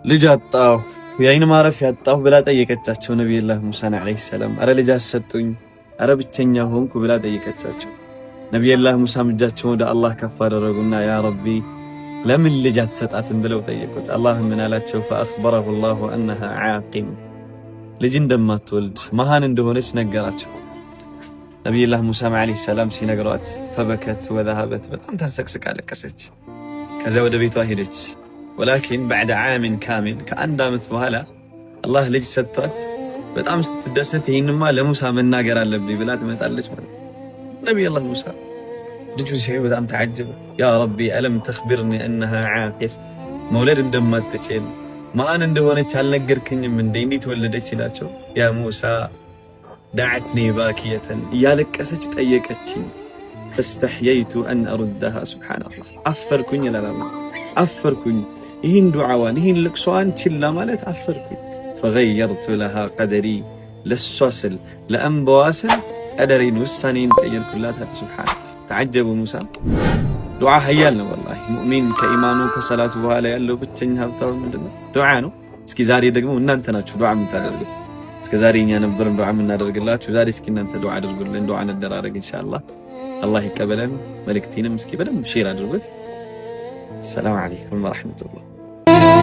ልጅ አጣሁ የአይን ማረፊያ አጣሁ ብላ ጠየቀቻቸው ነብዩላህ ሙሳን አለይሂ ሰላም። አረ ልጅ አሰጡኝ፣ አረ ብቸኛ ሆንኩ ብላ ጠየቀቻቸው። ነብዩላህ ሙሳም እጃቸውን ወደ አላህ ከፍ አደረጉና ያ ረቢ ለምን ልጅ አትሰጣትም ብለው ጠየቁት። አላህ ምን አላቸው? ፈአኽበረሁ አላሁ አነሃ ዓቂም ልጅ እንደማትወልድ መሃን እንደሆነች ነገራቸው። ነብዩላህ ሙሳም አለይሂ ሰላም ሲነግሯት ፈበከት ወዘሀበት በጣም ተንሰቅስቃ ለቀሰች። ከዛ ወደ ቤቷ ሄደች። ወላኪን ባዕደ ዓምን ካሚል ከአንድ ዓመት በኋላ አላህ ልጅ ሰጥቷት በጣም ስትደሰት ይህንማ ለሙሳ መናገር አለብኝ ብላ ትመጣለች ማለት ነው። ነቢዩላህ ሙሳ ልጁን ሲያዩ በጣም ተዓጀበ። ያ ረቢ አለም ተኽቢርኒ አነሃ ዓቂር መውለድ እንደማትችል ማን እንደሆነች አልነገርክኝም እንዴ እንዴት ወለደች ሲላቸው ያ ሙሳ ዳዓትኒ ባኪየተን እያለቀሰች ጠየቀችኝ። ፈስተሕየይቱ አን አሩደሃ ሱብሓነላህ አፈርኩኝ ይላል አላህ አፈርኩኝ ይህን ዱዓዋን ይህን ልቅሷን ችላ ማለት አፈርኩኝ። ፈገየርቱ ለሃ ቀደሪ ለሷ ስል ለአንበዋ ስል ቀደሬን ውሳኔን ቀየርኩላት። ሱብሓነላህ ተዓጀቡ ሙሳ። ዱዓ ሀያል ነው ወላሂ። ሙእሚን ከኢማኑ ከሰላቱ በኋላ ያለው ብቸኛ ሀብታው ምንድነው? ዱዓ ነው። እስኪ ዛሬ ደግሞ እናንተ ናችሁ ዱዓ የምታደርጉት። እስከ ዛሬ እኛ ነበርን ዱዓ የምናደርግላችሁ። ዛሬ እስኪ እናንተ ዱዓ አድርጉልን። ዱዓ እንደራረግ ኢንሻአላህ። አላህ ይቀበለን። መልእክቴንም እስኪ በደንብ ሼር አድርጉት። ሰላም አለይኩም ወራህመቱላህ